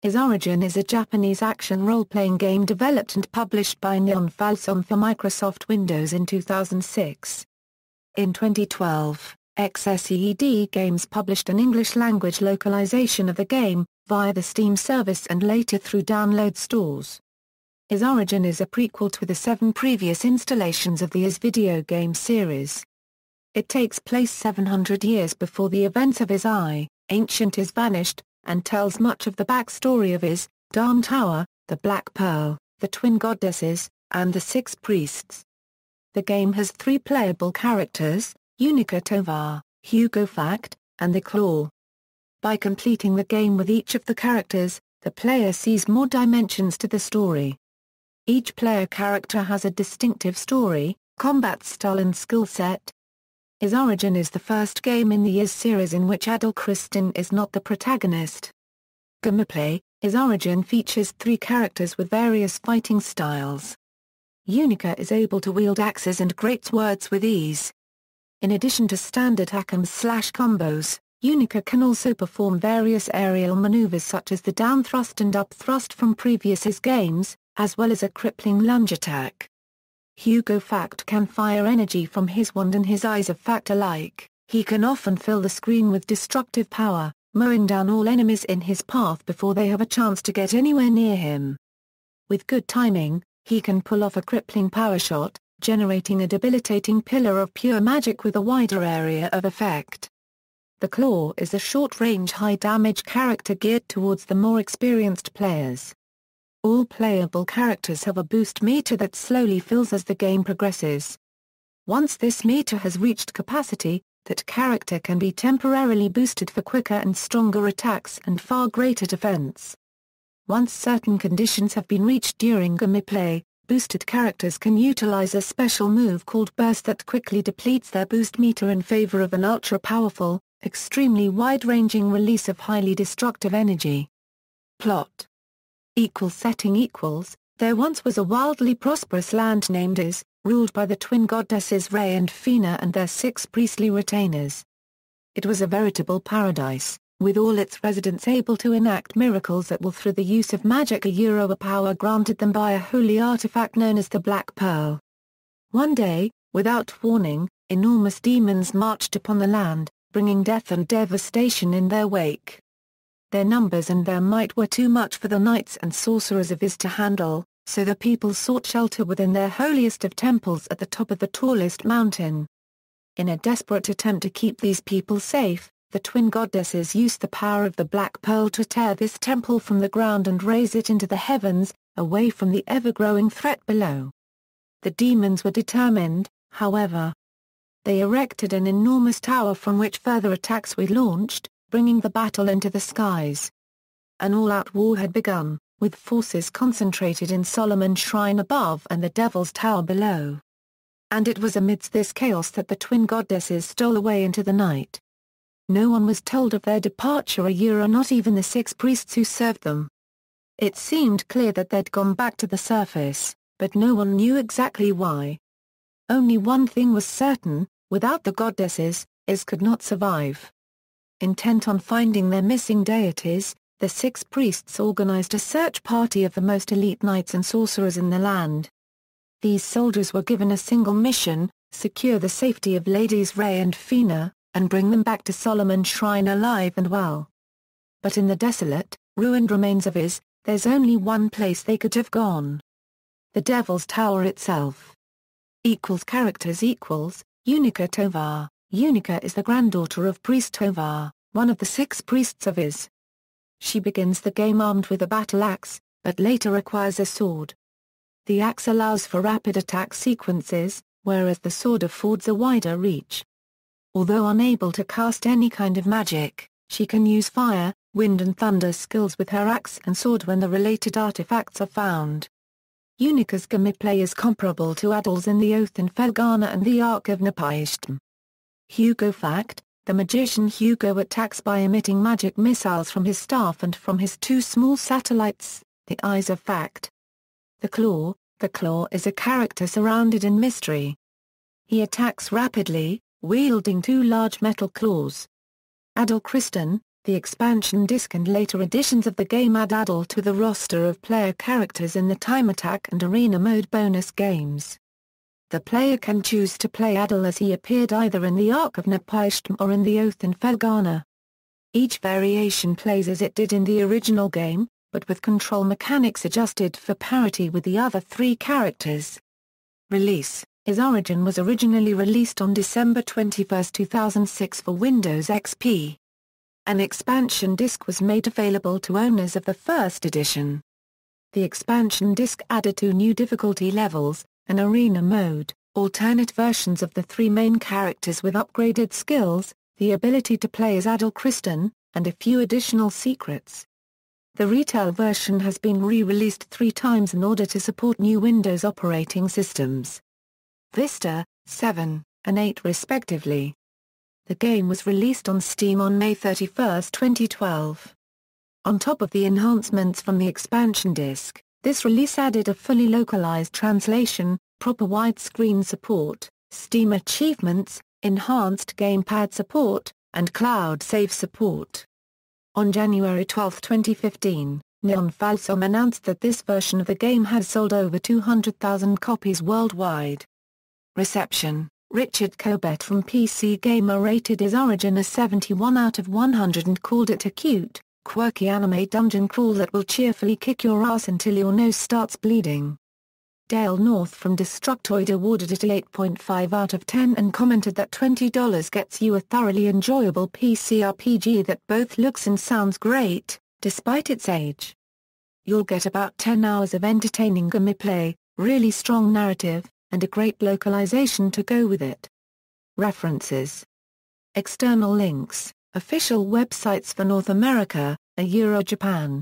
His origin is a Japanese action role-playing game developed and published by Neon Falcon for Microsoft Windows in 2006. In 2012, XSEED Games published an English-language localization of the game, via the Steam service and later through download stores. His origin is a prequel to the 7 previous installations of the Is video game series. It takes place 700 years before the events of Is I, Ancient Is Vanished, and tells much of the backstory of Is, Darm Tower, the Black Pearl, the Twin Goddesses, and the 6 Priests. The game has 3 playable characters, Yunica Tovah, Hugo Fact, and the Claw. By completing the game with each of the characters, the player sees more dimensions to the story. Each player character has a distinctive story, combat style and skill set. His origin is the first game in the Is series in which Adol Christin is not the protagonist. Gameplay: his origin features 3 characters with various fighting styles. Yunica is able to wield axes and great swords with ease. In addition to standard hack-'em/combos, Yunica can also perform various aerial maneuvers such as the down thrust and up thrust from previous Is games, as well as a crippling lunge attack. Hugo Fact can fire energy from his wand and his eyes of fact alike. He can often fill the screen with destructive power, mowing down all enemies in his path before they have a chance to get anywhere near him. With good timing, he can pull off a crippling power shot, generating a debilitating pillar of pure magic with a wider area of effect. The Claw is a short-range high-damage character geared towards the more experienced players. All playable characters have a boost meter that slowly fills as the game progresses. Once this meter has reached capacity, that character can be temporarily boosted for quicker and stronger attacks and far greater defense. Once certain conditions have been reached during gameplay, boosted characters can utilize a special move called Burst that quickly depletes their boost meter in favor of an ultra-powerful, extremely wide-ranging release of highly destructive energy. Plot. Setting – There once was a wildly prosperous land named Is, ruled by the twin goddesses Re and Fina and their 6 priestly retainers. It was a veritable paradise, with all its residents able to enact miracles that will through the use of magic a power granted them by a holy artifact known as the Black Pearl. One day, without warning, enormous demons marched upon the land, bringing death and devastation in their wake. Their numbers and their might were too much for the knights and sorcerers of Is to handle, so the people sought shelter within their holiest of temples at the top of the tallest mountain. In a desperate attempt to keep these people safe, the twin goddesses used the power of the Black Pearl to tear this temple from the ground and raise it into the heavens, away from the ever-growing threat below. The demons were determined, however. They erected an enormous tower from which further attacks were launched, bringing the battle into the skies. An all-out war had begun, with forces concentrated in Solomon's Shrine above and the Devil's Tower below. And it was amidst this chaos that the twin goddesses stole away into the night. No one was told of their departure not even the 6 priests who served them. It seemed clear that they'd gone back to the surface, but no one knew exactly why. Only one thing was certain: without the goddesses, Is could not survive. Intent on finding their missing deities, the 6 priests organized a search party of the most elite knights and sorcerers in the land. These soldiers were given a single mission: secure the safety of Ladies Re and Fina, and bring them back to Solomon's Shrine alive and well. But in the desolate, ruined remains of Is, there's only one place they could have gone. The Devil's Tower itself. Characters Yunica Tovah. Yunica is the granddaughter of Priest Tovah, one of the 6 priests of Is. She begins the game armed with a battle axe, but later acquires a sword. The axe allows for rapid attack sequences, whereas the sword affords a wider reach. Although unable to cast any kind of magic, she can use fire, wind and thunder skills with her axe and sword when the related artifacts are found. Yunica's gameplay is comparable to Adol's in the Oath in Felghana and the Ark of Nepaishtim. Hugo Fact: the magician Hugo attacks by emitting magic missiles from his staff and from his 2 small satellites, the Eyes of Fact. The Claw: the Claw is a character surrounded in mystery. He attacks rapidly, wielding 2 large metal claws. Adol Christin: The expansion disc and later editions of the game add Adol to the roster of player characters in the Time Attack and Arena mode bonus games. The player can choose to play Adol as he appeared either in the Ark of Nepaishtim or in the Oath in Fergana. Each variation plays as it did in the original game, but with control mechanics adjusted for parity with the other three characters. Release: Its origin was originally released on December 21, 2006 for Windows XP. An expansion disc was made available to owners of the first edition. The expansion disc added 2 new difficulty levels, an arena mode, alternate versions of the 3 main characters with upgraded skills, the ability to play as Adol Christin, and a few additional secrets. The retail version has been re-released 3 times in order to support new Windows operating systems. Vista, 7, and 8 respectively. The game was released on Steam on May 31, 2012. On top of the enhancements from the expansion disc, this release added a fully localized translation, proper widescreen support, Steam achievements, enhanced gamepad support, and cloud save support. On January 12, 2015, Neon Falsom announced that this version of the game has sold over 200,000 copies worldwide. Reception: Richard Cobbett from PC Gamer rated its origin a 71 out of 100 and called it a cute, quirky anime dungeon crawl that will cheerfully kick your ass until your nose starts bleeding. Dale North from Destructoid awarded it a 8.5 out of 10 and commented that $20 gets you a thoroughly enjoyable PC RPG that both looks and sounds great, despite its age. You'll get about 10 hours of entertaining gameplay, really strong narrative, and a great localization to go with it. References. External links: official websites for North America, Japan.